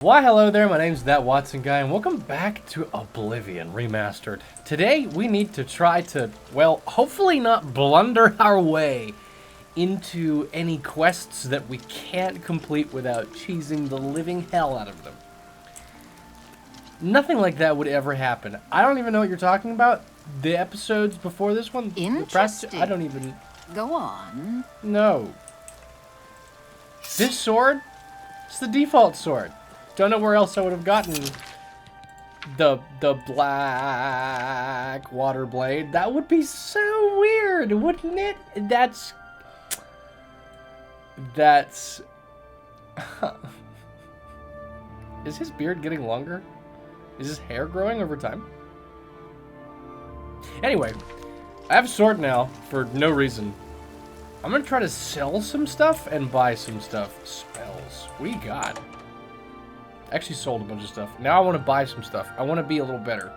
Why hello there, my name's That Watson Guy, and welcome back to Oblivion Remastered. Today we need to try to, well, hopefully not blunder our way into any quests that we can't complete without cheesing the living hell out of them. Nothing like that would ever happen. I don't even know what you're talking about. The episodes before this one, Interesting. I don't even... Go on. No. This sword? It's the default sword. Don't know where else I would have gotten the black water blade. That would be so weird, wouldn't it? That's Is his beard getting longer? Is his hair growing over time? Anyway, I have a sword now for no reason. I'm gonna try to sell some stuff and buy some stuff. Spells. What do you got? Actually sold a bunch of stuff. Now I want to buy some stuff. I want to be a little better.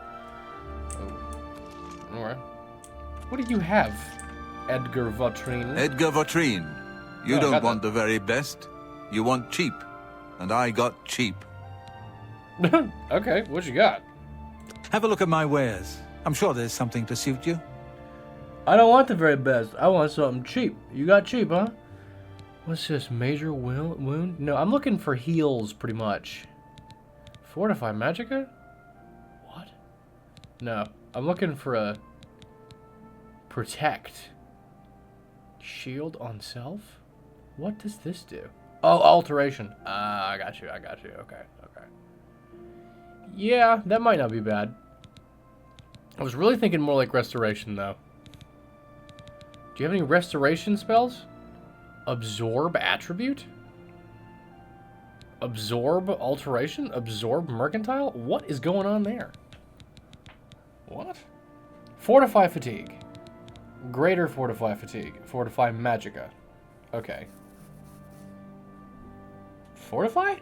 Oh. Alright. What do you have, Edgar Vautrin? Edgar Vautrin. You don't want the very best. You want cheap. And I got cheap. Okay, what you got? Have a look at my wares. I'm sure there's something to suit you. I don't want the very best. I want something cheap. You got cheap, huh? What's this? Major wound? No, I'm looking for heals, pretty much. Fortify Magicka? What? No, I'm looking for a... Protect. Shield on self? What does this do? Oh, alteration. I got you. Okay. Yeah, that might not be bad. I was really thinking more like restoration, though. Do you have any restoration spells? Absorb attribute? Absorb alteration? Absorb mercantile? What is going on there? What? Fortify fatigue. Greater fortify fatigue. Fortify magicka. Okay. Fortify?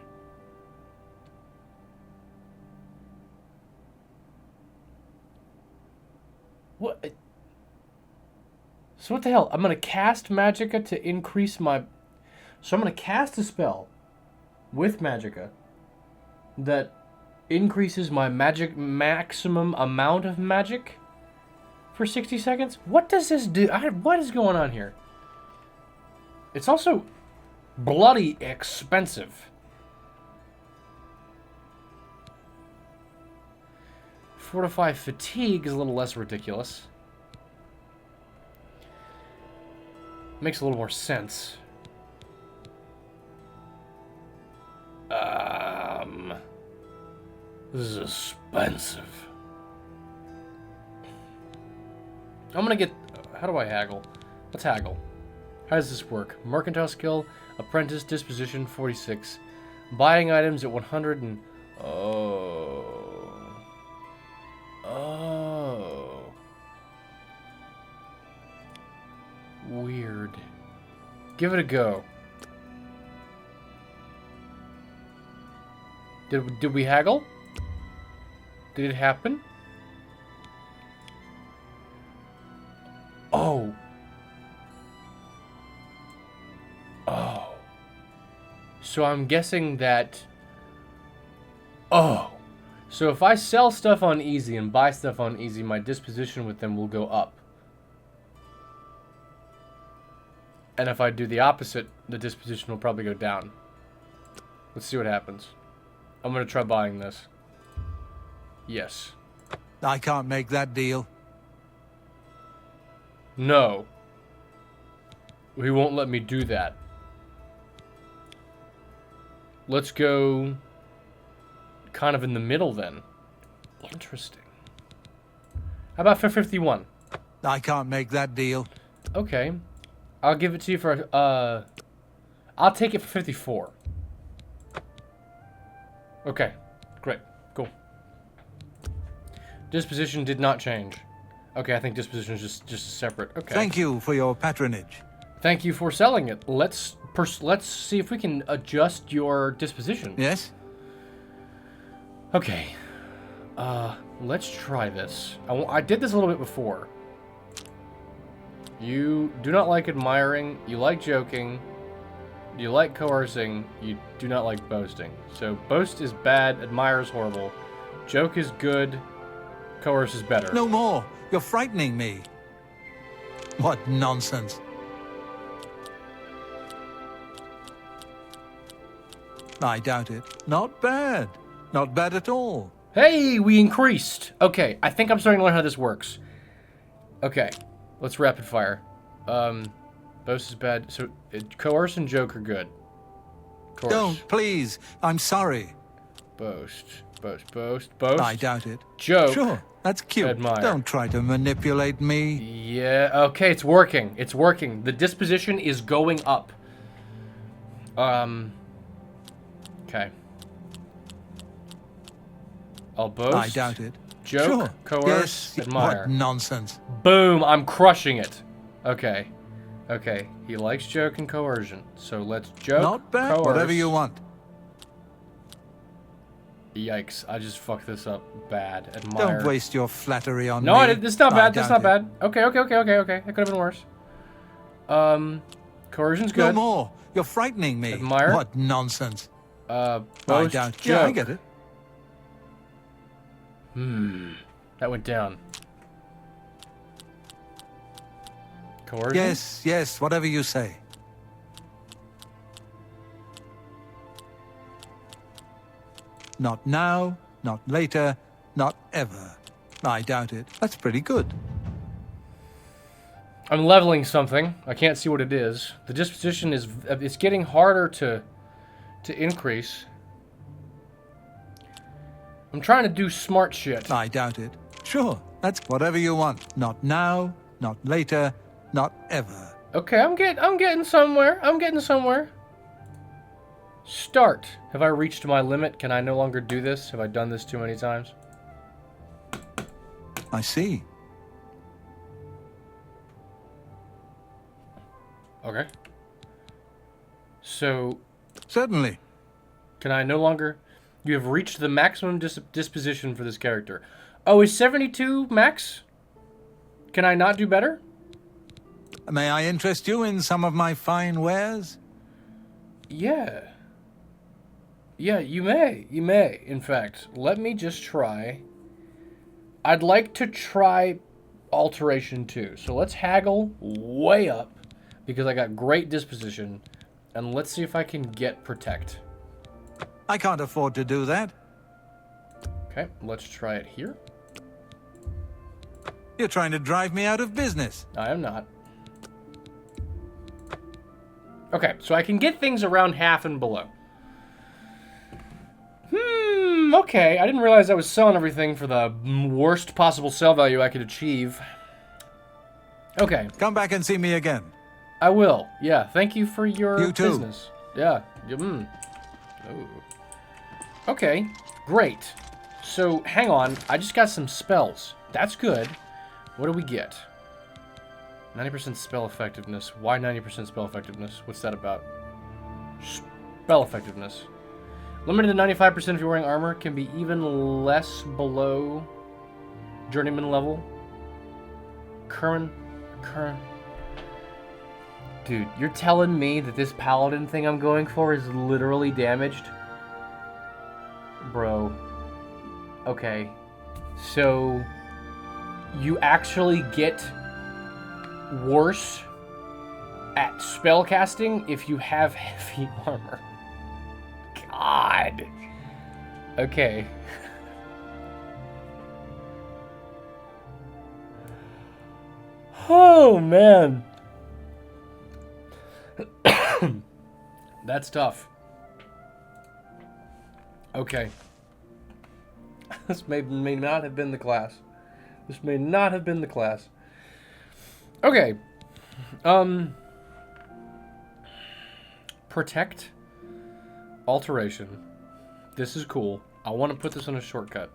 What? So what the hell? I'm going to cast magicka to increase my... So I'm going to cast a spell with magicka that increases my magic maximum amount of magic for 60 seconds? What does this do? What is going on here? It's also bloody expensive. Fortify fatigue is a little less ridiculous. Makes a little more sense. This is expensive. I'm gonna get... How do I haggle? Let's haggle. How does this work? Mercantile skill, apprentice, disposition, 46. Buying items at 100 and... Oh. Weird. Give it a go. Did we haggle? Did it happen? Oh. So I'm guessing that... Oh. So if I sell stuff on easy and buy stuff on easy, my disposition with them will go up. And if I do the opposite, the disposition will probably go down. Let's see what happens. I'm going to try buying this. Yes. I can't make that deal. No. He won't let me do that. Let's go kind of in the middle then. Interesting. How about for 51? I can't make that deal. Okay. I'll give it to you for, I'll take it for 54. Okay. Great. Cool. Disposition did not change. Okay, I think disposition is just separate. Okay. Thank you for your patronage. Thank you for selling it. Let's see if we can adjust your disposition. Yes? Okay. Let's try this. I did this a little bit before. You do not like admiring. You like joking. You like coercing, you do not like boasting. So boast is bad, admire is horrible, joke is good, coerce is better. No more. You're frightening me. What nonsense. I doubt it. Not bad. Not bad at all. Hey, we increased. Okay, I think I'm starting to learn how this works. Okay, let's rapid fire. Boast is bad. So, coerce and joke are good. Coerce. Don't, please. I'm sorry. Boast. Boast. I doubt it. Joke. Sure, that's cute. Admire. Don't try to manipulate me. Yeah, okay, it's working. It's working. The disposition is going up. Okay. I'll boast. I doubt it. Joke, Sure. coerce, Yes. admire. What nonsense. Boom, I'm crushing it. Okay. Okay, he likes joke and coercion. So let's joke, Not bad. coerce. Whatever you want. Yikes, I just fucked this up bad. Admire. Don't waste your flattery on me. No, I didn't. It's not bad. I That's doubt not it. bad. Okay. That could have been worse. Coercion's No good. more. You're frightening me. Admire. What nonsense. Boast, I doubt. joke. Yeah, I get it. That went down. Coercion? Yes, whatever you say. Not now, not later, not ever. I doubt it. That's pretty good. I'm leveling something. I can't see what it is. The disposition is... It's getting harder to increase. I'm trying to do smart shit. I doubt it. Sure, that's whatever you want. Not now, not later, not ever. Okay, I'm getting somewhere. I'm getting somewhere. Start. Have I reached my limit? Can I no longer do this? Have I done this too many times? I see. Okay. So, Certainly. can I no longer... You have reached the maximum disposition for this character. Oh, is 72 max? Can I not do better? May I interest you in some of my fine wares? Yeah. Yeah, you may. You may, in fact. Let me just try. I'd like to try alteration too. So let's haggle way up because I got great disposition. And let's see if I can get protect. I can't afford to do that. Okay, let's try it here. You're trying to drive me out of business. I am not. Okay, so I can get things around half and below. Okay. I didn't realize I was selling everything for the worst possible sell value I could achieve. Okay. Come back and see me again. I will. Yeah, thank you for your You too. business. Yeah. Ooh. Okay, great. So, hang on. I just got some spells. That's good. What do we get? 90% spell effectiveness. Why 90% spell effectiveness? What's that about? Spell effectiveness. Limited to 95% if you're wearing armor. Can be even less below journeyman level. Current. Dude, you're telling me that this paladin thing I'm going for is literally damaged? Bro. Okay. So, you actually get worse at spellcasting if you have heavy armor. God. Okay. Oh, man. That's tough. Okay. This may not have been the class. This may not have been the class. Okay. Protect. Alteration. This is cool. I want to put this on a shortcut.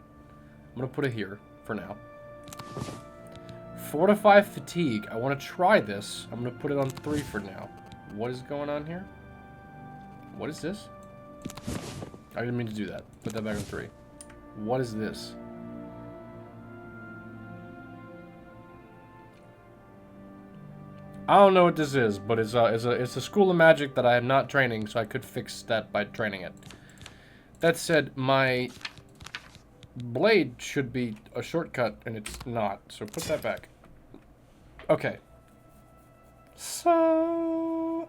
I'm going to put it here for now. Fortify fatigue. I want to try this. I'm going to put it on 3 for now. What is going on here? What is this? I didn't mean to do that. Put that back on 3. What is this? I don't know what this is, but it's a school of magic that I am not training, so I could fix that by training it. That said, my blade should be a shortcut, and it's not, so put that back. Okay. So,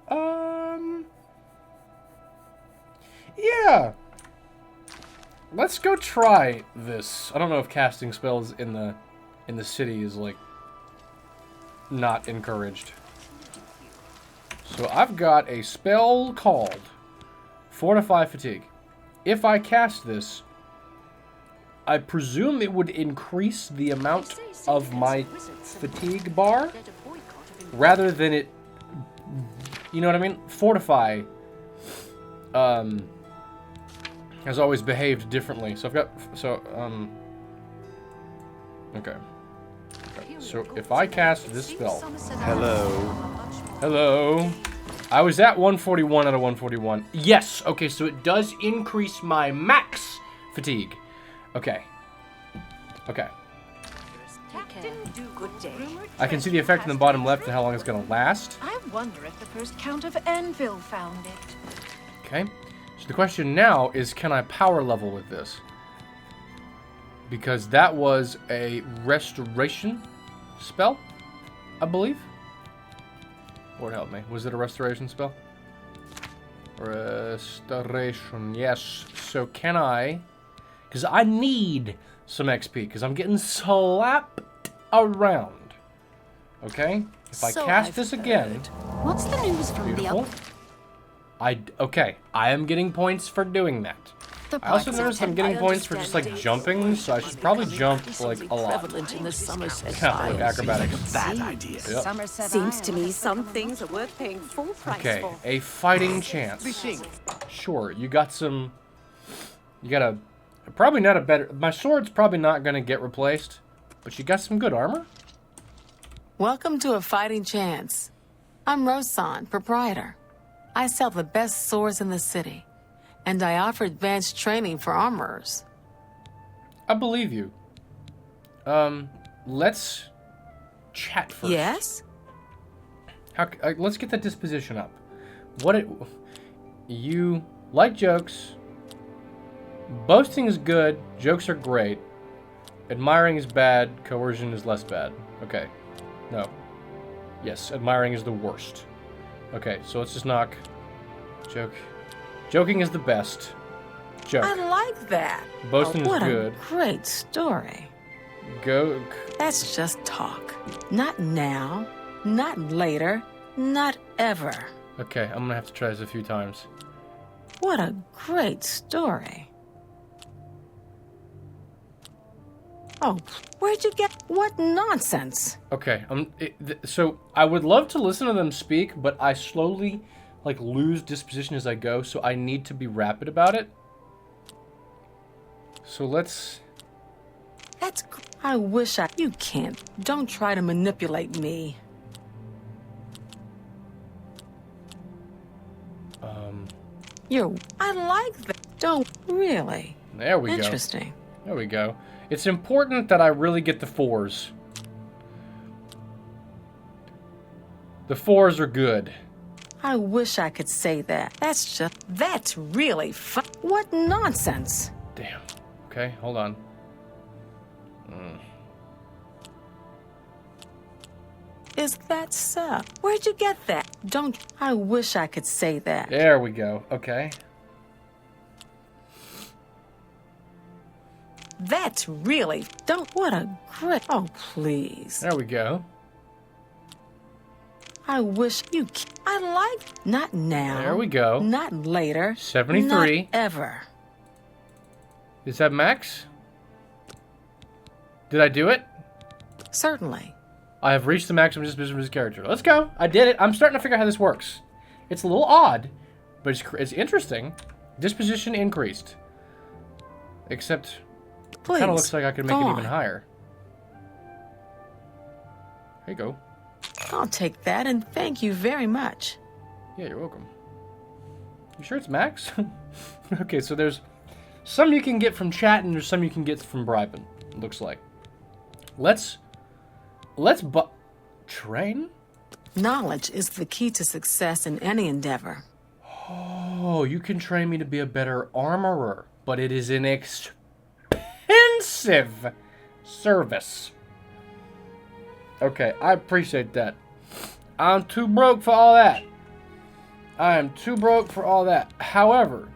yeah. Let's go try this. I don't know if casting spells in the city is, like, not encouraged. So I've got a spell called Fortify Fatigue. If I cast this, I presume it would increase the amount of my fatigue bar rather than it, you know what I mean? Fortify has always behaved differently. So I've got, okay. So if I cast this spell. Hello. I was at 141 out of 141. Yes. Okay, so it does increase my max fatigue. Okay. Okay. I can see the effect in the bottom left and how long it's going to last. I wonder if the first Count of Anvil found it. Okay. So the question now is, can I power level with this? Because that was a restoration spell, I believe. Lord help me. Was it a restoration spell? Restoration, yes. So can I... Because I need some XP, because I'm getting slapped around. Okay? If I cast this again... What's the news from beautiful. Okay, I am getting points for doing that. I also noticed I'm getting points for just, like, jumping, so I should probably jump, like, a lot. In the Somerset Yeah, like acrobatics. Bad idea. Yep. Seems to me some things are worth paying full price Okay, for. a fighting chance. Sure, you got some... You got a... Probably not a better... My sword's probably not going to get replaced, but you got some good armor? Welcome to A Fighting Chance. I'm Rosan, proprietor. I sell the best swords in the city, and I offer advanced training for armorers. I believe you. Let's chat first. Yes? Let's get that disposition up. You like jokes. Boasting is good. Jokes are great. Admiring is bad. Coercion is less bad. Okay. No. Yes, admiring is the worst. Okay, so let's just knock. Joke. Joking is the best. Joke. I like that. Boasting is what good. A great story. Go. That's just talk. Not now, not later, not ever. Okay, I'm gonna have to try this a few times. What a great story. Oh, where'd you get... What nonsense? Okay, so I would love to listen to them speak, but I slowly, like, lose disposition as I go, so I need to be rapid about it. So let's... I wish I... You can't. Don't try to manipulate me. I like that. Don't... Really? There we go. Interesting. There we go. It's important that I really get the 4s. The 4s are good. I wish I could say that. That's really fun. What nonsense. Damn. Okay, hold on. Is that so? Where'd you get that? I wish I could say that. There we go. Okay. That's really... What a great... Oh, please. There we go. I wish you... I like... Not now. There we go. Not later. 73. Not ever. Is that max? Did I do it? Certainly. I have reached the maximum disposition of this character. Let's go. I did it. I'm starting to figure out how this works. It's a little odd, but it's interesting. Disposition increased. Except... Please, kind of looks like I could make it even higher. Here you go. I'll take that and thank you very much. Yeah, you're welcome. You sure it's max? Okay, so there's some you can get from chat and there's some you can get from bribing, it looks like. Let's train? Knowledge is the key to success in any endeavor. Oh, you can train me to be a better armorer, but it is an expensive service. Okay, I appreciate that. I'm too broke for all that. I am too broke for all that. However,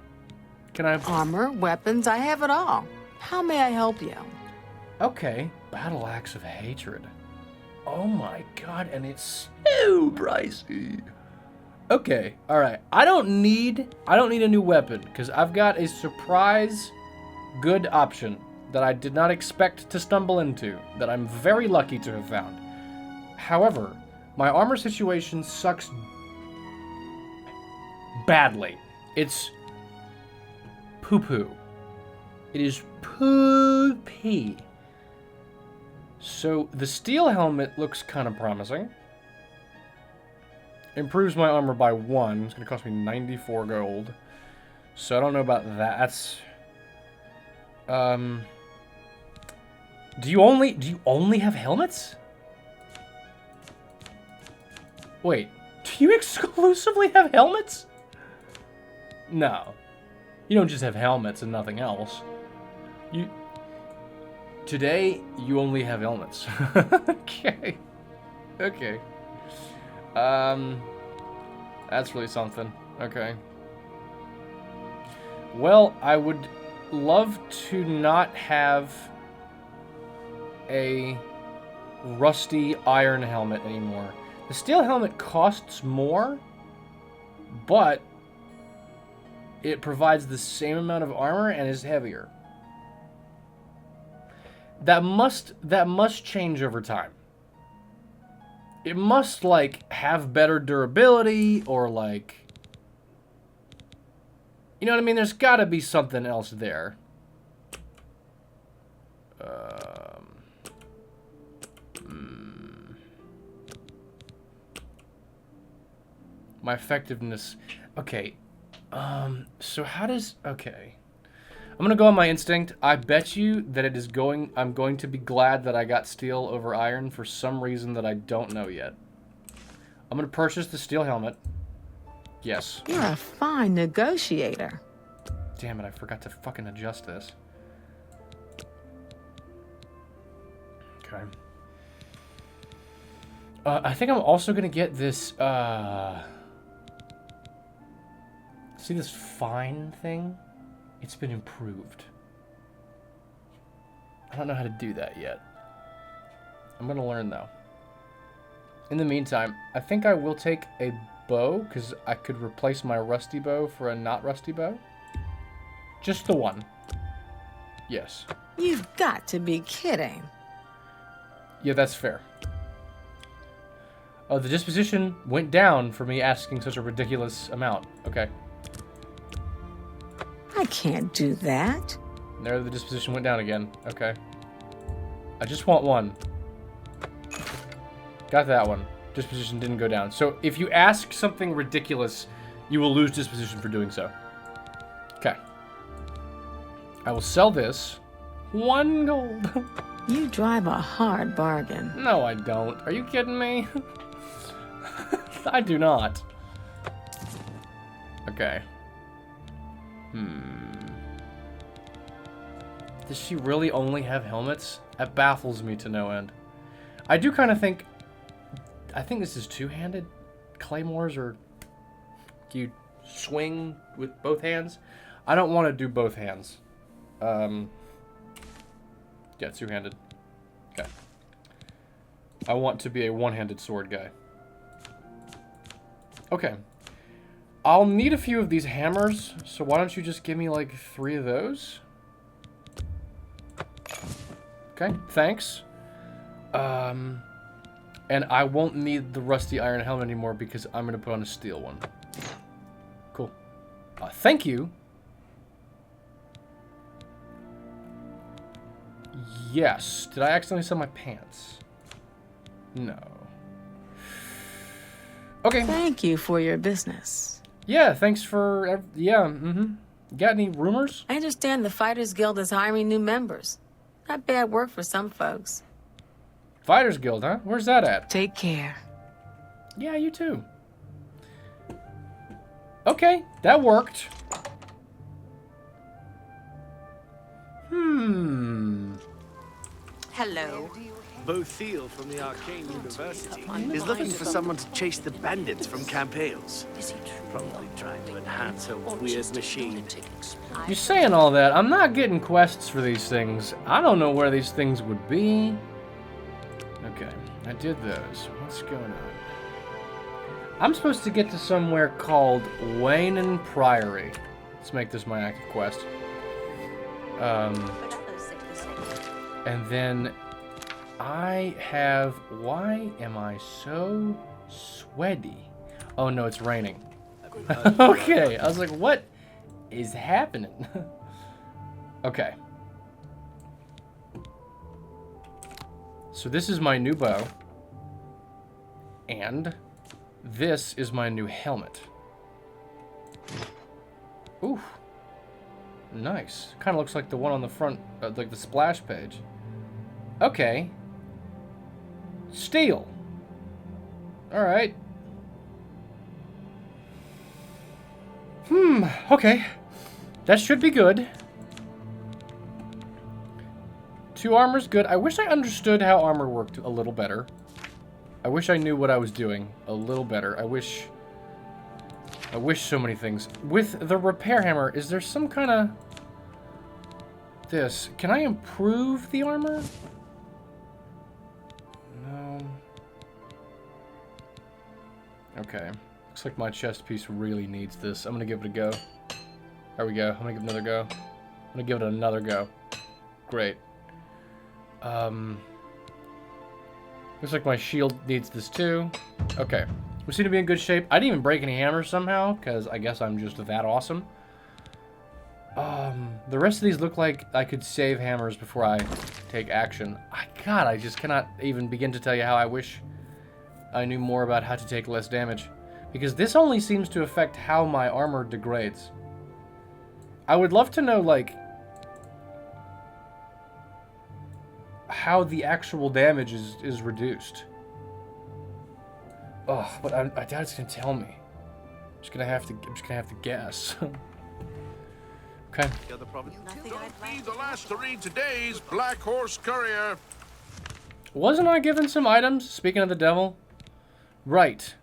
can I... Armor, weapons, I have it all. How may I help you? Okay, Battle Axe of Hatred. Oh my god, and it's so pricey. Okay, alright. I don't need a new weapon, because I've got a surprise good option that I did not expect to stumble into, that I'm very lucky to have found. However, my armor situation sucks badly. It's poo-poo. It is poo-pee. So the steel helmet looks kind of promising. Improves my armor by 1. It's going to cost me 94 gold. So I don't know about that. That's... Do you only have helmets? Wait, do you exclusively have helmets? No. You don't just have helmets and nothing else. Today, you only have helmets. Okay. Okay. That's really something. Okay. Well, I would love to not have a rusty iron helmet anymore. The steel helmet costs more, but it provides the same amount of armor and is heavier. That must change over time. It must, like, have better durability, or, like... You know what I mean? There's gotta be something else there. My effectiveness... Okay. So how does... Okay. I'm gonna go on my instinct. I bet you that it is going... I'm going to be glad that I got steel over iron for some reason that I don't know yet. I'm gonna purchase the steel helmet. Yes. You're a fine negotiator. Damn it, I forgot to fucking adjust this. Okay. I think I'm also gonna get this, see this fine thing? It's been improved. I don't know how to do that yet. I'm gonna learn, though. In the meantime, I think I will take a bow, because I could replace my rusty bow for a not rusty bow. Just the one. Yes. You've got to be kidding. Yeah, that's fair. Oh, the disposition went down for me asking such a ridiculous amount. Okay. I can't do that. There, the disposition went down again. Okay. I just want one. Got that one. Disposition didn't go down. So if you ask something ridiculous, you will lose disposition for doing so. Okay. I will sell this. 1 gold. You drive a hard bargain. No, I don't. Are you kidding me? I do not. Okay. Does she really only have helmets? That baffles me to no end. I do kind of think... I think this is two-handed claymores, or you swing with both hands. I don't want to do both hands. Yeah, two-handed. Okay. I want to be a one-handed sword guy. Okay. I'll need a few of these hammers, so why don't you just give me, like, 3 of those? Okay, thanks. And I won't need the rusty iron helmet anymore because I'm going to put on a steel one. Cool. Thank you. Yes. Did I accidentally sell my pants? No. Okay. Thank you for your business. Yeah, thanks for... Yeah, Got any rumors? I understand the Fighters Guild is hiring new members. Not bad work for some folks. Fighters Guild, huh? Where's that at? Take care. Yeah, you too. Okay, that worked. Hello. Bo Thiel from the Arcane University is looking for someone to chase the bandits from Camp Hales. Probably trying to enhance her weird machine. You're saying all that. I'm not getting quests for these things. I don't know where these things would be. Okay, I did those. What's going on? I'm supposed to get to somewhere called Wayne Priory. Let's make this my active quest. And then I have... Why am I so sweaty? Oh no, it's raining. Okay, I was like, what is happening? Okay. So this is my new bow. And this is my new helmet. Ooh. Nice. Kind of looks like the one on the front, like the splash page. Okay. Steel. Alright. Okay. That should be good. 2 armor's good. I wish I understood how armor worked a little better. I wish I knew what I was doing a little better. I wish so many things. With the repair hammer, is there some kind of... This. Can I improve the armor? No. Okay. Looks like my chest piece really needs this. I'm gonna give it a go. There we go. I'm gonna give it another go. I'm gonna give it another go. Great. Looks like my shield needs this too. Okay. We seem to be in good shape. I didn't even break any hammers somehow, because I guess I'm just that awesome. The rest of these look like I could save hammers before I take action. God, I just cannot even begin to tell you how I wish I knew more about how to take less damage. Because this only seems to affect how my armor degrades. I would love to know, like, how the actual damage is reduced. Oh, but I doubt it's gonna tell me. I'm just gonna have to guess. Okay. Be the last to read today's Black Horse Courier. Wasn't I given some items? Speaking of the devil, right?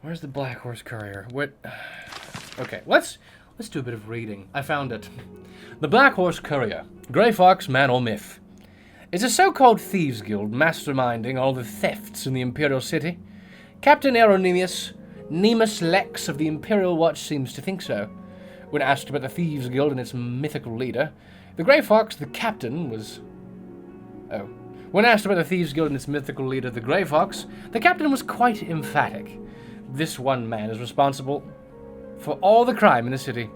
Where's the Black Horse Courier? What? Okay, let's do a bit of reading. I found it. The Black Horse Courier, Grey Fox, man or myth, is a so-called thieves guild masterminding all the thefts in the Imperial City. Captain Aeronemius Nemus Lex of the Imperial Watch seems to think so. When asked about the Thieves Guild and its mythical leader, the Grey Fox, the captain, was... Oh. When asked about the Thieves Guild and its mythical leader, the Grey Fox, the captain was quite emphatic. This one man is responsible for all the crime in the city.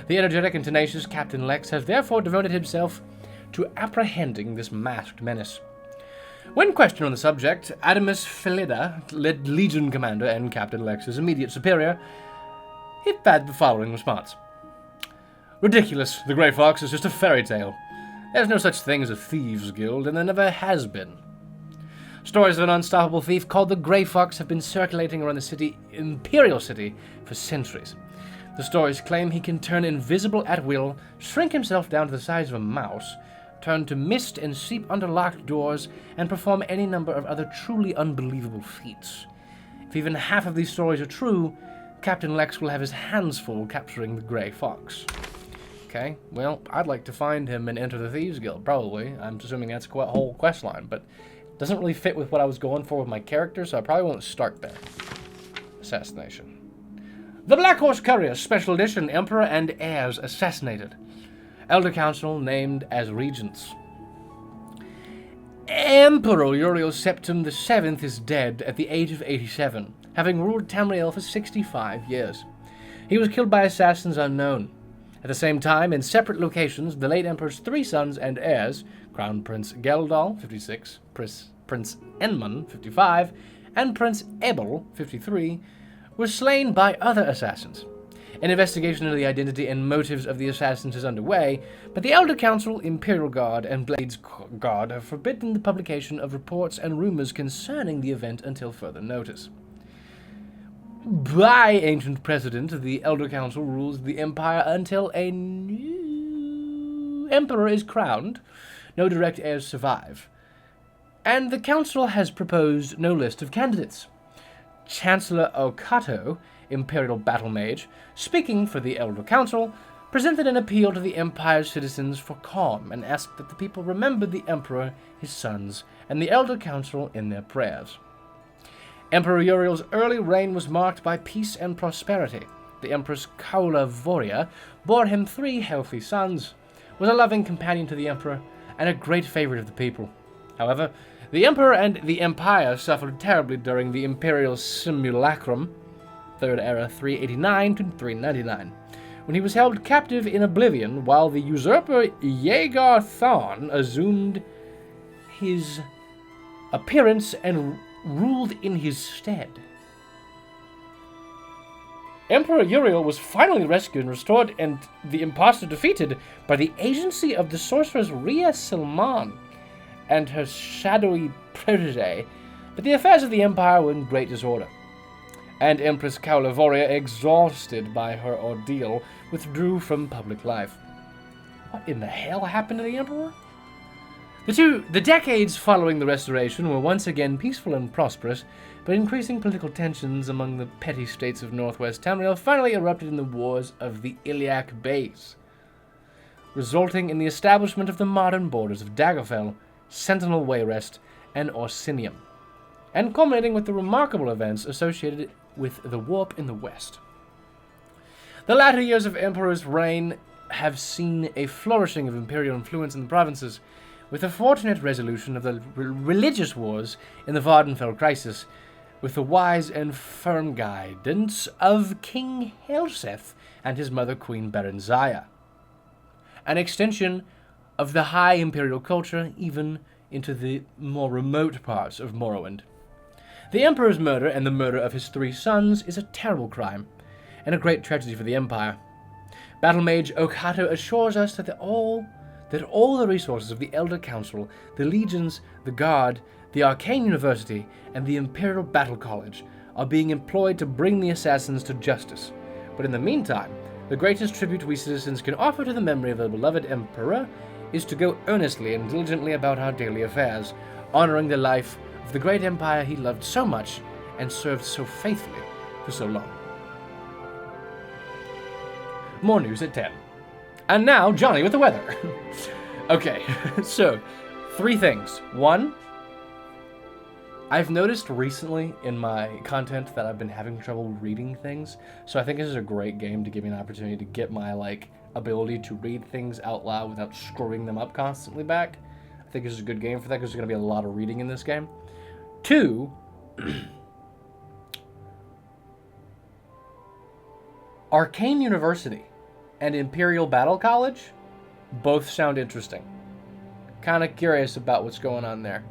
The energetic and tenacious Captain Lex has therefore devoted himself to apprehending this masked menace. When questioned on the subject, Adamus Philida, Legion Commander and Captain Lex's immediate superior, he had the following response. Ridiculous. The Grey Fox is just a fairy tale. There's no such thing as a thieves' guild, and there never has been. Stories of an unstoppable thief called the Grey Fox have been circulating around the city, Imperial City, for centuries. The stories claim he can turn invisible at will, shrink himself down to the size of a mouse, turn to mist and seep under locked doors, and perform any number of other truly unbelievable feats. If even half of these stories are true, Captain Lex will have his hands full capturing the Grey Fox. Okay, well, I'd like to find him and enter the Thieves Guild, probably. I'm assuming that's a whole quest line, but it doesn't really fit with what I was going for with my character, so I probably won't start there. Assassination. The Black Horse Courier, Special Edition, Emperor and Heirs assassinated. Elder Council named as regents. Emperor Uriel Septim VII is dead at the age of 87, having ruled Tamriel for 65 years. He was killed by assassins unknown. At the same time, in separate locations, the late Emperor's 3 sons and heirs, Crown Prince Geldal, 56, Prince Enman, 55, and Prince Ebel, 53, were slain by other assassins. An investigation into the identity and motives of the assassins is underway, but the Elder Council, Imperial Guard, and Blades Guard have forbidden the publication of reports and rumors concerning the event until further notice. By ancient precedent, the Elder Council rules the Empire until a new Emperor is crowned. No direct heirs survive. And the Council has proposed no list of candidates. Chancellor Okato, Imperial Battle Mage, speaking for the Elder Council, presented an appeal to the Empire's citizens for calm and asked that the people remember the Emperor, his sons, and the Elder Council in their prayers. Emperor Uriel's early reign was marked by peace and prosperity. The Empress Kaula Voria bore him 3 healthy sons, was a loving companion to the Emperor, and a great favorite of the people. However, the Emperor and the Empire suffered terribly during the Imperial Simulacrum, Third Era 389 to 399, when he was held captive in oblivion while the usurper Yegar Thon assumed his appearance and ruled in his stead. Emperor Uriel was finally rescued and restored, and the impostor defeated by the agency of the sorceress Rhea Silman and her shadowy protege, but the affairs of the Empire were in great disorder, and Empress Kaulavoria, exhausted by her ordeal, withdrew from public life. What in the hell happened to the Emperor? The decades following the Restoration were once again peaceful and prosperous, but increasing political tensions among the petty states of northwest Tamriel finally erupted in the wars of the Iliac Bays, resulting in the establishment of the modern borders of Daggerfell, Sentinel Wayrest, and Orsinium, and culminating with the remarkable events associated with the Warp in the west. The latter years of Emperor's reign have seen a flourishing of imperial influence in the provinces, with the fortunate resolution of the religious wars in the Vardenfell crisis, with the wise and firm guidance of King Helseth and his mother Queen Berenzaya. An extension of the high imperial culture even into the more remote parts of Morrowind. The Emperor's murder and the murder of his 3 sons is a terrible crime, and a great tragedy for the Empire. Battle Mage Okato assures us that all the resources of the Elder Council, the Legions, the Guard, the Arcane University, and the Imperial Battle College are being employed to bring the assassins to justice. But in the meantime, the greatest tribute we citizens can offer to the memory of the beloved Emperor is to go earnestly and diligently about our daily affairs, honoring the life of the great empire he loved so much and served so faithfully for so long. More news at 10. And now, Johnny with the weather. Okay, so, 3 things. 1, I've noticed recently in my content that I've been having trouble reading things, so I think this is a great game to give me an opportunity to get my, ability to read things out loud without screwing them up constantly back. I think this is a good game for that because there's going to be a lot of reading in this game. 2, Arcane University and Imperial Battle College both sound interesting. Kind of curious about what's going on there.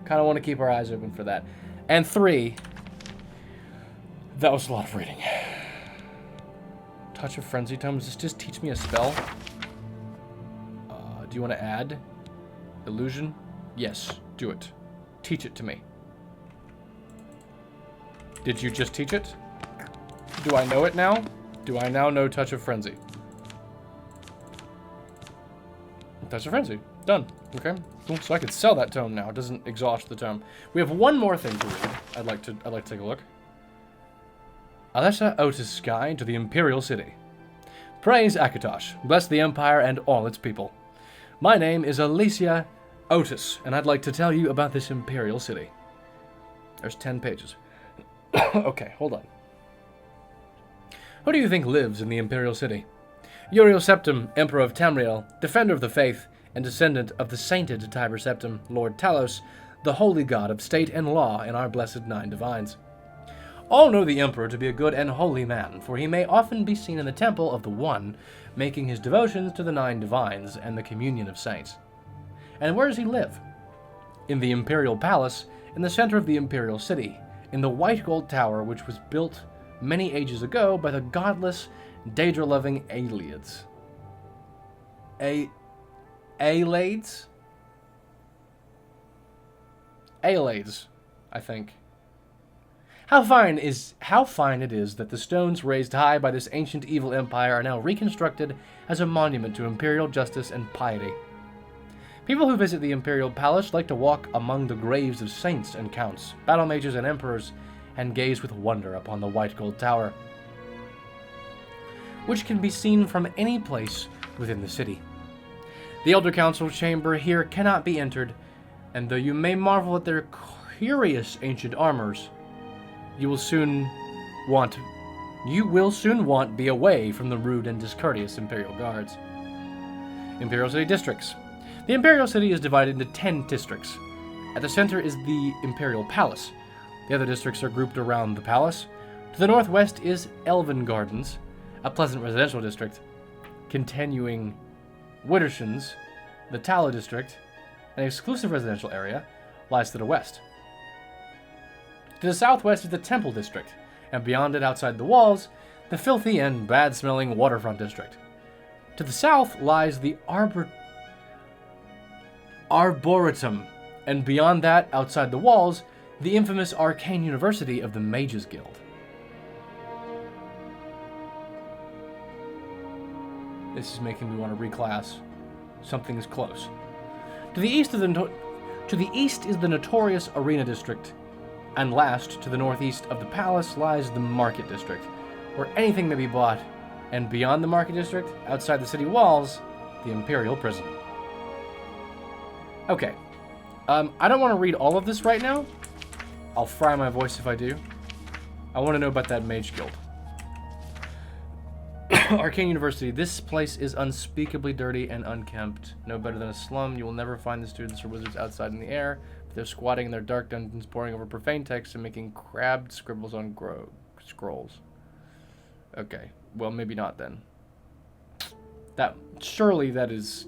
Kind of want to keep our eyes open for that. And 3, that was a lot of reading. Touch of Frenzy Tome. Does this just teach me a spell? Do you want to add illusion? Yes, do it. Teach it to me. Did you just teach it? Do I know it now? Do I now know Touch of Frenzy? Touch of Frenzy. Done. Okay. Cool. So I could sell that tome now. It doesn't exhaust the tome. We have one more thing to read. I'd like to take a look. Alessa Otis' Guide to the Imperial City. Praise Akatosh. Bless the Empire and all its people. My name is Alicia Otis, and I'd like to tell you about this Imperial City. There's 10 pages. Okay, hold on. Who do you think lives in the Imperial City? Uriel Septim, Emperor of Tamriel, Defender of the Faith, and descendant of the sainted Tiber Septim, Lord Talos, the holy god of state and law in our blessed 9 divines. All know the Emperor to be a good and holy man, for he may often be seen in the temple of the One, making his devotions to the 9 divines and the communion of saints. And where does he live? In the Imperial Palace, in the center of the Imperial City, in the white gold tower which was built many ages ago by the godless, Daedra-loving Aelids. Aelades? Aelades, I think. How fine it is that the stones raised high by this ancient evil empire are now reconstructed as a monument to imperial justice and piety. People who visit the imperial palace like to walk among the graves of saints and counts, battle mages and emperors, and gaze with wonder upon the white gold tower, which can be seen from any place within the city. The Elder Council chamber here cannot be entered, and though you may marvel at their curious ancient armors, you will soon want be away from the rude and discourteous Imperial guards. Imperial City Districts. The Imperial City is divided into 10 districts. At the center is the Imperial Palace. The other districts are grouped around the palace. To the northwest is Elven Gardens, a pleasant residential district. Continuing Widdershins, the Tala district, an exclusive residential area, lies to the west. To the southwest is the Temple district, and beyond it, outside the walls, the filthy and bad-smelling waterfront district. To the south lies the Arboretum, and beyond that, outside the walls, the infamous Arcane University of the Mages Guild. This is making me want to reclass. Something is close. To the east is the notorious Arena District, and last, to the northeast of the palace, lies the Market District, where anything may be bought, and beyond the Market District, outside the city walls, the Imperial Prison. Okay. I don't want to read all of this right now. I'll fry my voice if I do. I want to know about that Mage Guild. Arcane University. This place is unspeakably dirty and unkempt. No better than a slum. You will never find the students or wizards outside in the air. They're squatting in their dark dungeons, poring over profane texts and making crabbed scribbles on scrolls. Okay. Well, maybe not then. Surely that is...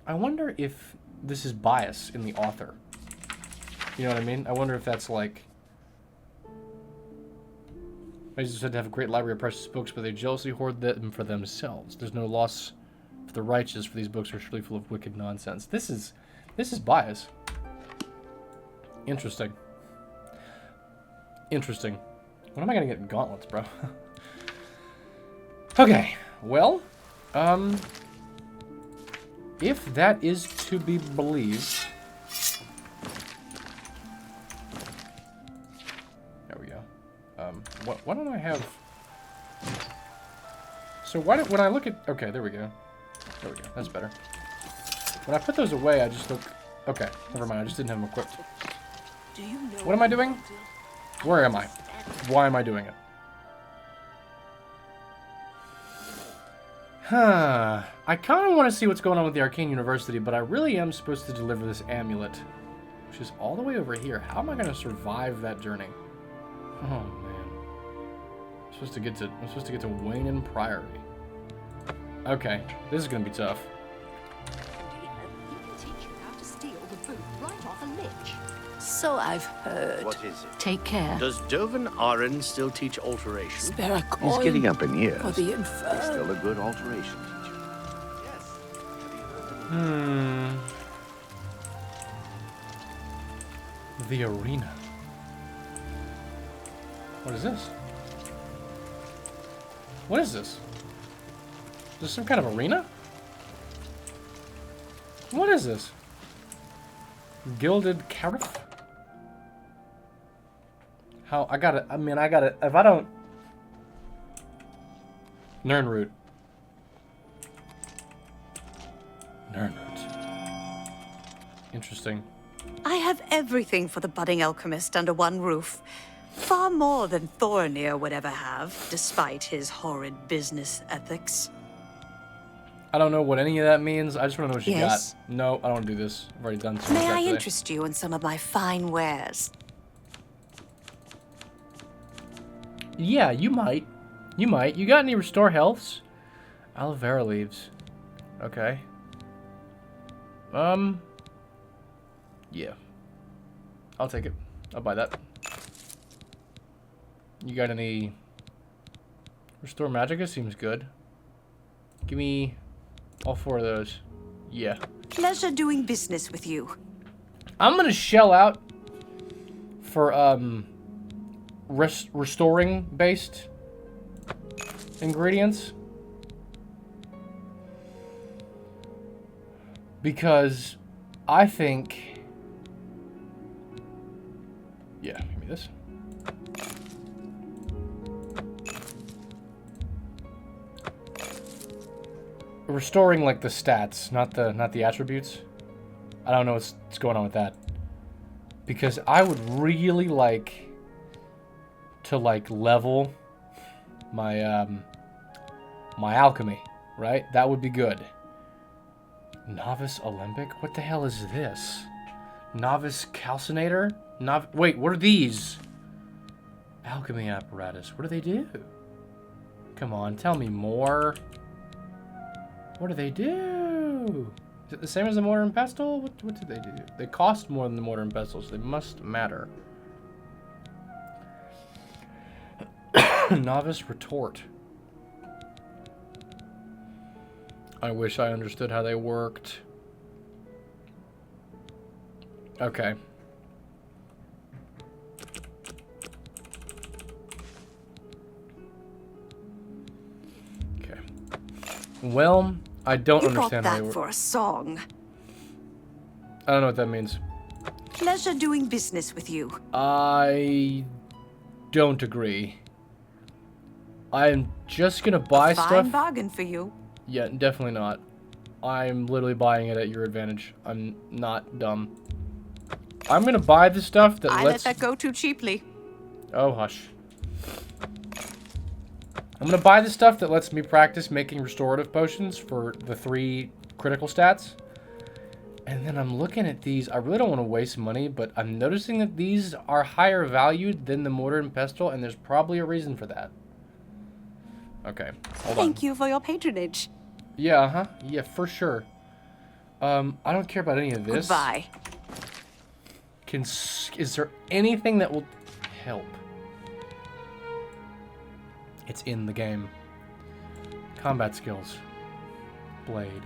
I wonder if this is bias in the author. You know what I mean? I wonder if that's like... Mages are said to have a great library of precious books, but they jealously hoard them for themselves. There's no loss for the righteous, for these books are surely full of wicked nonsense. This is bias. Interesting. Interesting. When am I gonna get gauntlets, bro? Okay, well, if that is to be believed... There we go. Why don't I have... So when I look at... Okay, there we go. There we go, that's better. When I put those away, I just look... Okay, never mind, I just didn't have them equipped. What am I doing? Where am I? Why am I doing it? Huh. I kind of want to see what's going on with the Arcane University, but I really am supposed to deliver this amulet, which is all the way over here. How am I going to survive that journey? Oh, man. I'm supposed to get to Wayne Priory. Okay, this is going to be tough. So I've heard. What is it? Take care. Does Dovin Arryn still teach alteration? Spare a coin. He's getting up in years. For the He's infernal. still a good alteration teacher. Yes. The arena. What is this? What is this? Is this some kind of arena? What is this? Gilded Carif? How? I gotta, if I don't... Nirnroot. Interesting. I have everything for the budding alchemist under one roof. Far more than Thorinir would ever have, despite his horrid business ethics. I don't know what any of that means. I just want to know what she Yes? got. No, I don't want to do this. I've already done so much May I today. interest you in some of my fine wares? Yeah, you might. You might. You got any restore healths? Aloe vera leaves. Okay. Yeah. I'll take it. I'll buy that. You got any... Restore Magicka seems good. Give me all 4 of those. Yeah. Pleasure doing business with you. I'm gonna shell out for restoring based ingredients because I think, yeah, give me this. Restoring like the stats, not the attributes. I don't know what's going on with that. Because I would really like to level my my alchemy, right? That would be good. Novice Olympic? What the hell is this? Novice Calcinator? Wait, what are these? Alchemy apparatus. What do they do? Come on, tell me more. What do they do? Is it the same as the mortar and pestle? What do they do? They cost more than the mortar and pestle, so they must matter. Novice retort. I wish I understood how they worked. Okay. Okay. Well, I don't understand how they work. You bought that for a song. I don't know what that means. Pleasure doing business with you. I don't agree. I'm just gonna buy stuff. Fine bargain for you. Yeah, definitely not. I'm literally buying it at your advantage. I'm not dumb. I'm gonna buy the stuff that I lets... let that go too cheaply. Oh, hush. I'm gonna buy the stuff that lets me practice making restorative potions for the 3 critical stats. And then I'm looking at these. I really don't want to waste money, but I'm noticing that these are higher valued than the mortar and pestle, and there's probably a reason for that. Okay, hold on. Thank you for your patronage. Yeah, uh-huh. Yeah, for sure. I don't care about any of this. Goodbye. Is there anything that will help? It's in the game. Combat skills. Blade.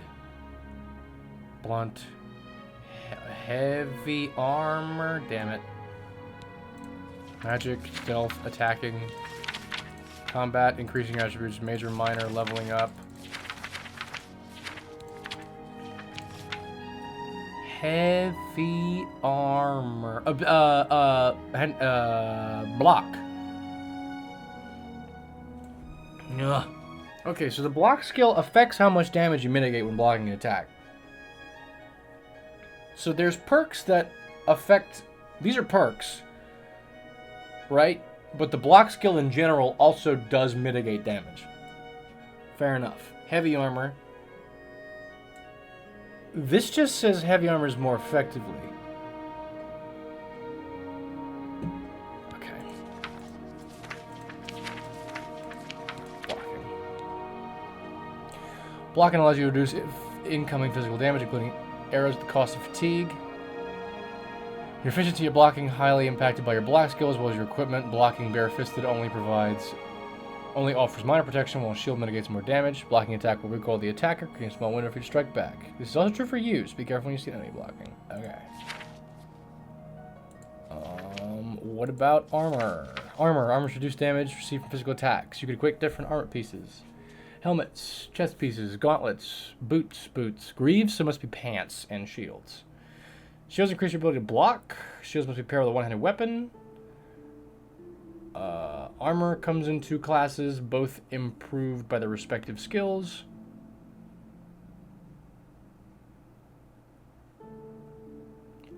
Blunt. Heavy armor. Damn it. Magic, stealth, attacking. Combat, increasing attributes, major, minor, leveling up. Heavy armor. Block. Ugh. Okay, so the block skill affects how much damage you mitigate when blocking an attack. So there's perks that affect... These are perks, right? But the block skill in general also does mitigate damage. Fair enough. Heavy armor. This just says heavy armor is more effectively. Okay. Blocking. Blocking allows you to reduce incoming physical damage, including arrows at the cost of fatigue. Your efficiency of blocking highly impacted by your block skill as well as your equipment. Blocking barefisted only offers minor protection while shield mitigates more damage. Blocking attack will recoil the attacker, creating a small window for you to strike back. This is also true for use. Be careful when you see enemy blocking. Okay. What about armor? Armor reduce damage received from physical attacks. You can equip different armor pieces. Helmets, chest pieces, gauntlets, boots. Greaves, so must be pants and shields. Shields increase your ability to block. Shields must be paired with a one-handed weapon. Armor comes in 2 classes, both improved by their respective skills.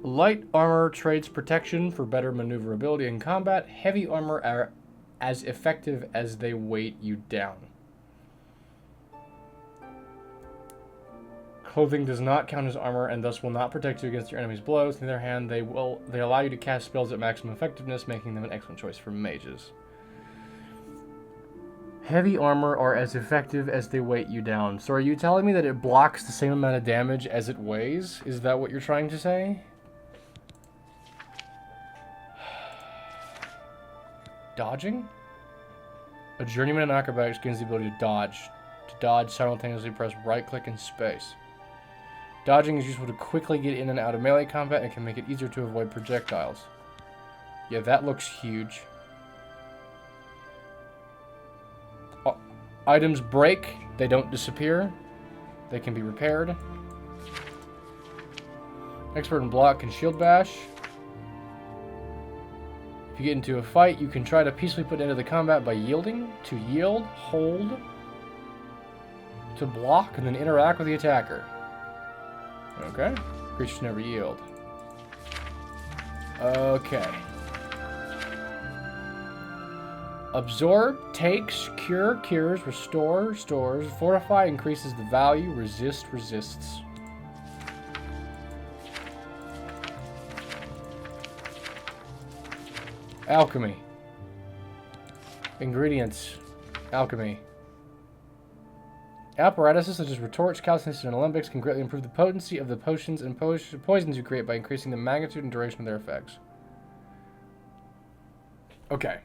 Light armor trades protection for better maneuverability in combat. Heavy armor are as effective as they weight you down. Clothing does not count as armor and thus will not protect you against your enemy's blows. On the other hand, they allow you to cast spells at maximum effectiveness, making them an excellent choice for mages. Heavy armor are as effective as they weight you down. So are you telling me that it blocks the same amount of damage as it weighs? Is that what you're trying to say? Dodging? A journeyman in acrobatics gains the ability to dodge. To dodge, simultaneously press right-click and space. Dodging is useful to quickly get in and out of melee combat and can make it easier to avoid projectiles. Yeah, that looks huge. Items break. They don't disappear. They can be repaired. Expert in block can shield bash. If you get into a fight, you can try to peacefully put into the combat by yielding. To yield, hold, to block, and then interact with the attacker. Okay. Creatures never yield. Okay. Absorb, takes, cure, cures, restore, stores, fortify, increases the value, resist, resists. Alchemy. Ingredients. Alchemy. Apparatuses such as retorts, calcination, and alembics can greatly improve the potency of the potions and poisons you create by increasing the magnitude and duration of their effects. Okay.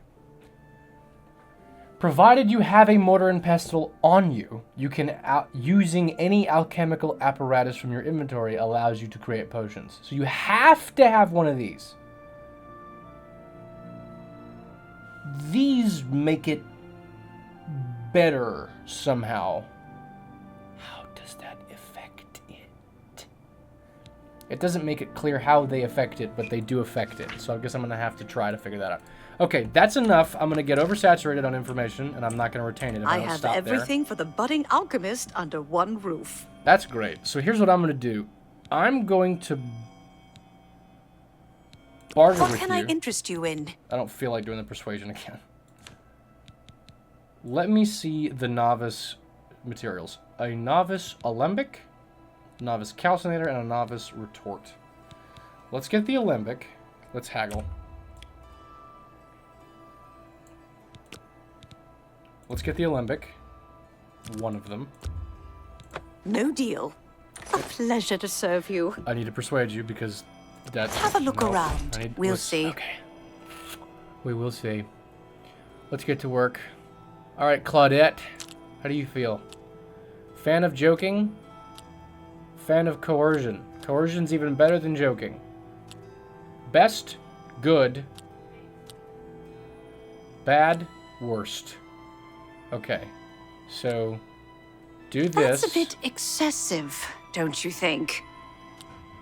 Provided you have a mortar and pestle on you, you can using any alchemical apparatus from your inventory allows you to create potions. So you have to have one of these. These make it better somehow. How does that affect it? It doesn't make it clear how they affect it, but they do affect it. So I guess I'm going to have to try to figure that out. Okay, that's enough. I'm going to get oversaturated on information, and I'm not going to retain it if I don't stop there. I have everything for the budding alchemist under one roof. That's great. So here's what I'm going to do. I'm going to barter with you. What can I interest you in? I don't feel like doing the persuasion again. Let me see the novice materials. A novice alembic, novice calcinator, and a novice retort. Let's get the alembic. Let's haggle. Let's get the alembic. One of them. No deal. A pleasure to serve you. I need to persuade you because that's... Have a look around. We'll see. Okay. We will see. Let's get to work. Alright, Claudette. How do you feel? Fan of joking? Fan of coercion. Coercion's even better than joking. Best, good. Bad, worst. Okay. So, do this. That's a bit excessive, don't you think?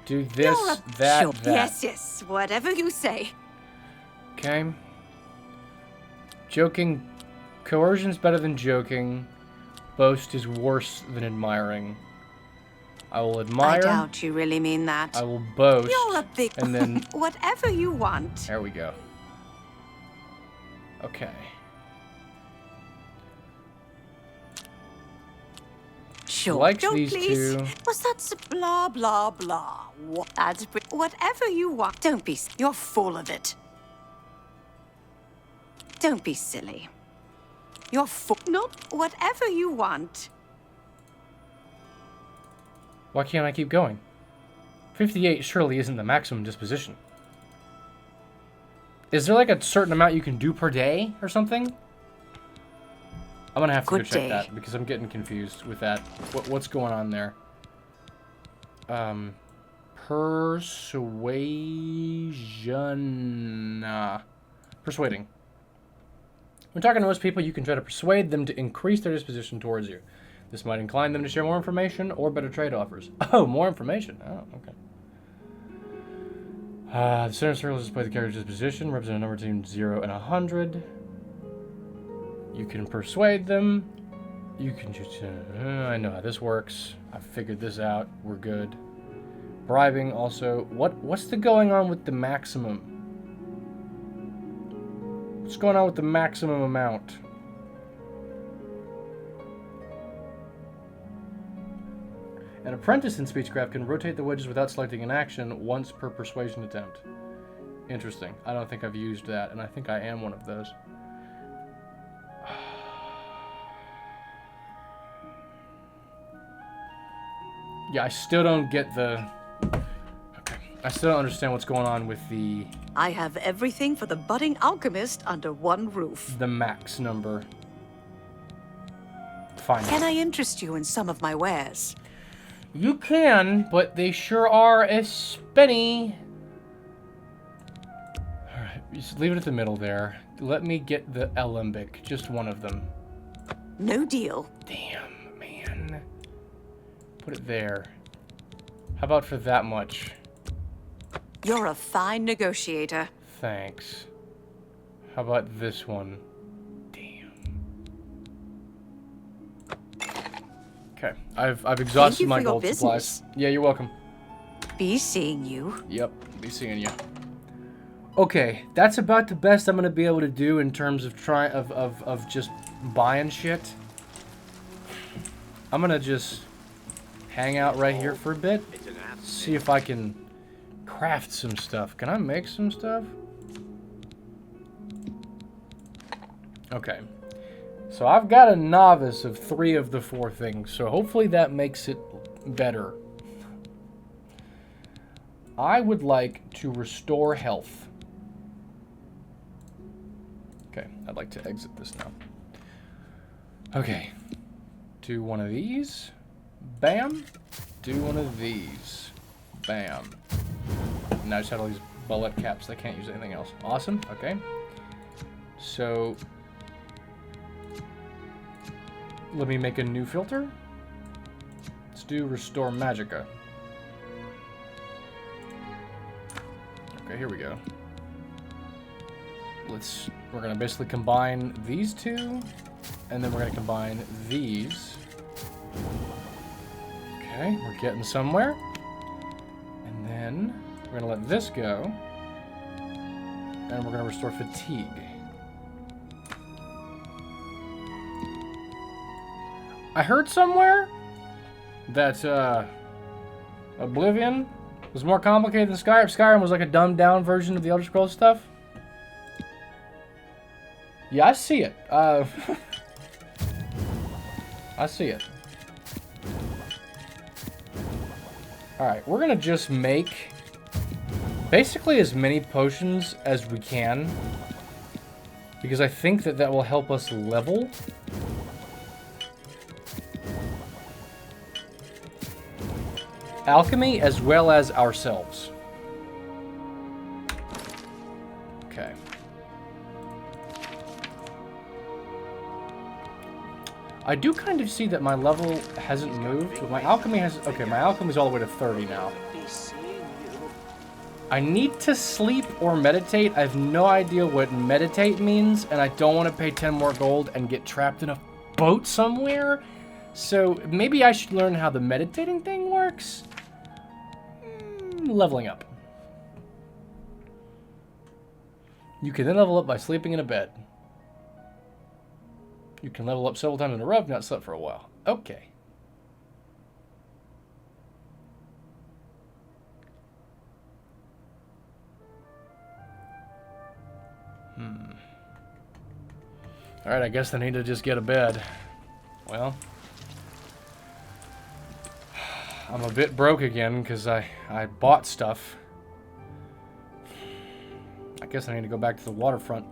Do this, that, sure. that. Yes, yes. Whatever you say. Okay. Joking. Coercion's better than joking. Boast is worse than admiring. I will admire. I doubt you really mean that. I will boast. You're a big... And then... Whatever you want. There we go. Okay. Sure. Likes Don't these please. two. Was that blah, blah, blah? That's whatever you want. Don't be... You're full of it. Don't be silly. You're full... Not whatever you want. Why can't I keep going? 58 surely isn't the maximum disposition. Is there like a certain amount you can do per day or something? I'm gonna have to go check that because I'm getting confused with that. What's going on there? Persuasion. Persuading. When talking to most people, you can try to persuade them to increase their disposition towards you. This might incline them to share more information or better trade offers. Oh, more information. Oh, okay. The center circles display the character's disposition, represent a number between 0 and 100. You can persuade them. You can just... I know how this works. I figured this out. We're good. Bribing also. What's the going on with the maximum? What's going on with the maximum amount? An apprentice in Speechcraft can rotate the wedges without selecting an action once per persuasion attempt. Interesting. I don't think I've used that, and I think I am one of those. Yeah, I still don't get the... Okay. I still don't understand what's going on with the... I have everything for the budding alchemist under one roof. The max number. Fine. Can I interest you in some of my wares? You can, but they sure are a spenny. Alright, just leave it at the middle there. Let me get the alembic, just one of them. No deal. Damn, man. Put it there. How about for that much? You're a fine negotiator. Thanks. How about this one? Damn. Okay, I've exhausted my gold supplies. Yeah, you're welcome. Be seeing you. Yep, be seeing you. Okay, that's about the best I'm gonna be able to do in terms of of just buying shit. I'm gonna just hang out right here for a bit. See if I can craft some stuff. Can I make some stuff? Okay. So I've got a novice of 3 of the 4 things, so hopefully that makes it better. I would like to restore health. Okay, I'd like to exit this now. Okay. Do one of these. Bam. Do one of these. Bam. Now I just had all these bullet caps. I can't use anything else. Awesome. Okay. So let me make a new filter. Let's do Restore Magicka. Okay, here we go. We're gonna basically combine these 2, and then we're gonna combine these. Okay, we're getting somewhere. And then we're gonna let this go, and we're gonna restore fatigue. I heard somewhere that Oblivion was more complicated than Skyrim. Skyrim was like a dumbed down version of the Elder Scrolls stuff. Yeah, I see it. I see it. Alright, we're gonna just make basically as many potions as we can, because I think that that will help us level. Alchemy as well as ourselves. Okay. I do kind of see that my level hasn't moved, but my alchemy has... Okay, my alchemy's all the way to 30 now. I need to sleep or meditate. I have no idea what meditate means, and I don't want to pay 10 more gold and get trapped in a boat somewhere. So maybe I should learn how the meditating thing works. Leveling up. You can then level up by sleeping in a bed. You can level up several times in a row if not slept for a while. Okay. Alright, I guess I need to just get a bed. Well, I'm a bit broke again because I bought stuff. I guess I need to go back to the waterfront.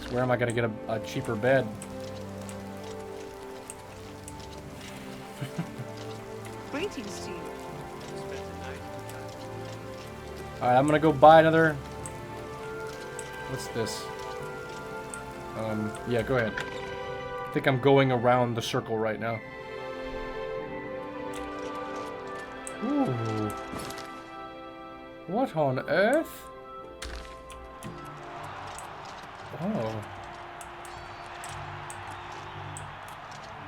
So where am I going to get a cheaper bed? Greetings to you. Alright, I'm going to go buy another... What's this? Yeah, go ahead. I think I'm going around the circle right now. Ooh. What on earth? Oh.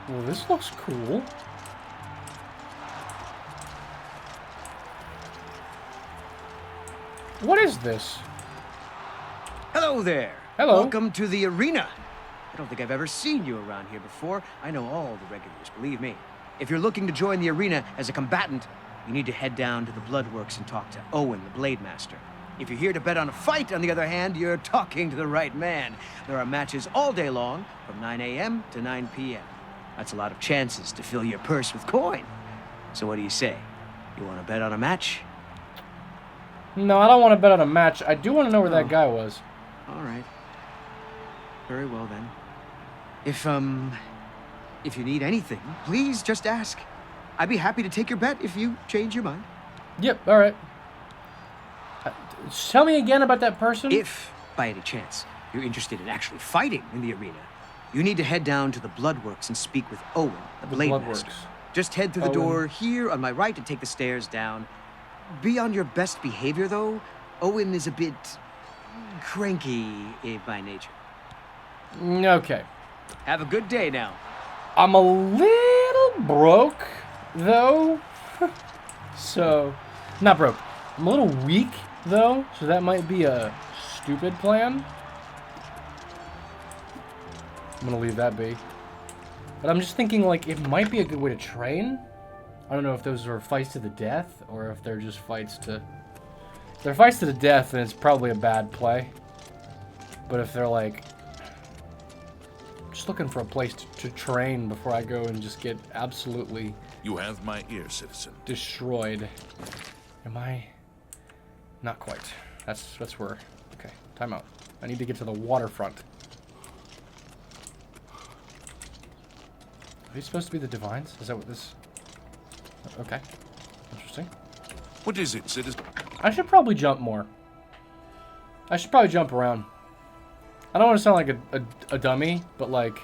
Well, this looks cool. What is this? Hello there. Hello. Welcome to the arena. I don't think I've ever seen you around here before. I know all the regulars, believe me. If you're looking to join the arena as a combatant, you need to head down to the Bloodworks and talk to Owen, the Blade Master. If you're here to bet on a fight, on the other hand, you're talking to the right man. There are matches all day long, from 9 a.m. to 9 p.m. That's a lot of chances to fill your purse with coin. So what do you say? You want to bet on a match? No, I don't want to bet on a match. I do want to know where that guy was. All right. Very well, then. If If you need anything, please just ask. I'd be happy to take your bet if you change your mind. Yep, alright. Tell me again about that person. If, by any chance, you're interested in actually fighting in the arena, you need to head down to the Bloodworks and speak with Owen, the Blade Master. Just head through the door here on my right and take the stairs down. Be on your best behavior, though. Owen is a bit cranky by nature. Okay. Have a good day now. I'm a little broke, though. So, not broke. I'm a little weak, though, so that might be a stupid plan. I'm gonna leave that be. But I'm just thinking, like, it might be a good way to train. I don't know if those are fights to the death, or if they're just fights to... If they're fights to the death, then it's probably a bad play. But if they're, like... just looking for a place to train before I go and just get absolutely... You have my ear, citizen. Destroyed. Am I? Not quite. That's where... Okay, time out. I need to get to the waterfront. Are these supposed to be the Divines? Is that what this... Okay. Interesting. What is it, citizen? I should probably jump more. I should probably jump around. I don't want to sound like a dummy, but like...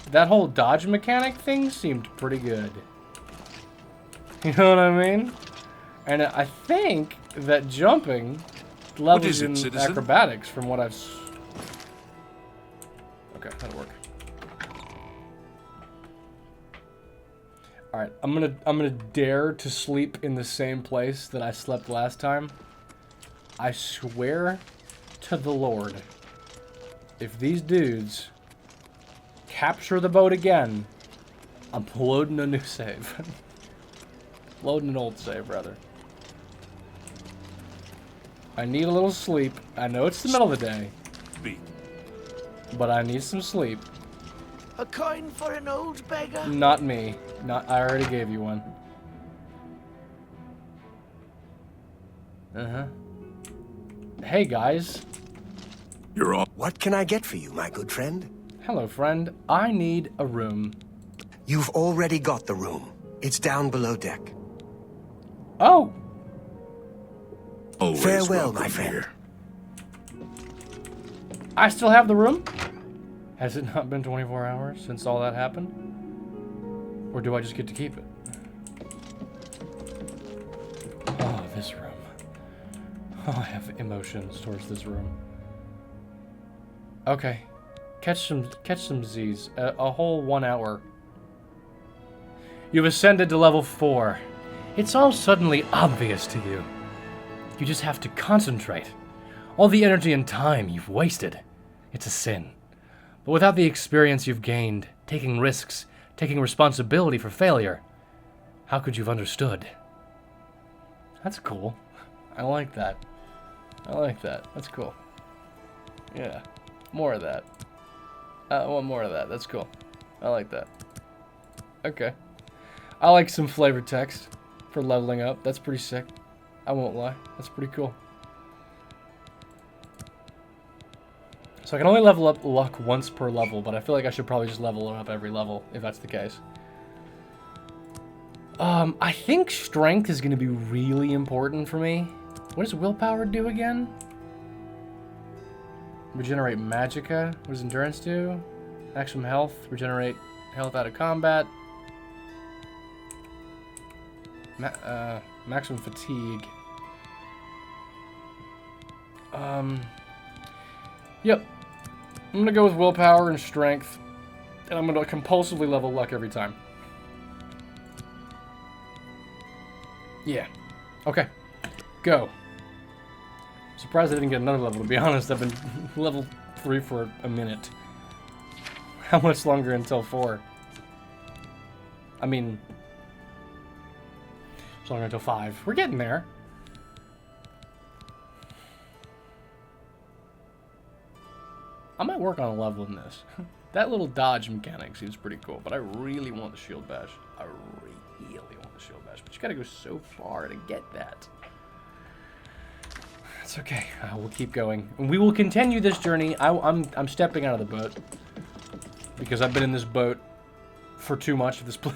that whole dodge mechanic thing seemed pretty good. You know what I mean? And I think that jumping levels in acrobatics from what I've... Okay, that'll work. Alright, I'm gonna dare to sleep in the same place that I slept last time. I swear to the Lord, if these dudes capture the boat again, I'm loading a new save. Loading an old save, rather. I need a little sleep. I know it's the middle of the day. But I need some sleep. A coin for an old beggar? Not me. I already gave you one. Uh-huh. Hey, guys. You're all... What can I get for you, my good friend? Hello, friend. I need a room. You've already got the room. It's down below deck. Oh! Always farewell, my friend. Here. I still have the room? Has it not been 24 hours since all that happened? Or do I just get to keep it? Oh, this room. Oh, I have emotions towards this room. Okay. Catch some Z's. A whole 1 hour. You've ascended to level 4. It's all suddenly obvious to you. You just have to concentrate. All the energy and time you've wasted. It's a sin. But without the experience you've gained, taking risks, taking responsibility for failure, how could you have understood? That's cool. I like that. I like that. That's cool. Yeah. More of that. I want more of that. That's cool. I like that. Okay. I like some flavor text for leveling up. That's pretty sick. I won't lie. That's pretty cool. So I can only level up luck once per level, but I feel like I should probably just level it up every level, if that's the case. I think strength is going to be really important for me. What does willpower do again? Regenerate magicka. What does endurance do? Maximum health. Regenerate health out of combat. Maximum fatigue. Yep. I'm gonna go with willpower and strength, and I'm gonna compulsively level luck every time. Yeah. Okay. Go. Surprised I didn't get another level, to be honest. I've been level 3 for a minute. How much longer until 4? I mean... it's longer until 5. We're getting there. I might work on a level in this. That little dodge mechanic seems pretty cool, but I really want the shield bash. I really want the shield bash, but you gotta go so far to get that. It's okay. We'll keep going. And we will continue this journey. I'm stepping out of the boat. Because I've been in this boat for too much of this place.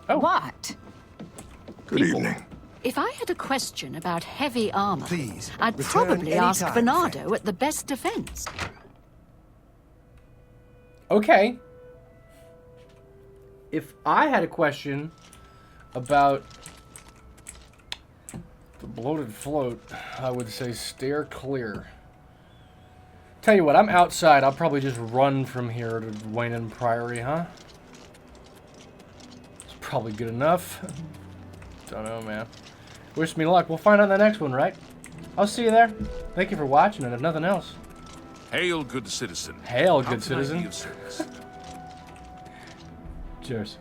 What? Good evening. If I had a question about heavy armor, Please, I'd return probably ask anytime, Bernardo at the best defense. Okay. If I had a question about the bloated float, I would say steer clear. Tell you what, I'm outside. I'll probably just run from here to Wayne Priory, huh? It's probably good enough. Don't know, man. Wish me luck. We'll find out in the next one, right? I'll see you there. Thank you for watching, and if nothing else. Hail, good citizen. Hail, How good can I be citizen. of service? Cheers.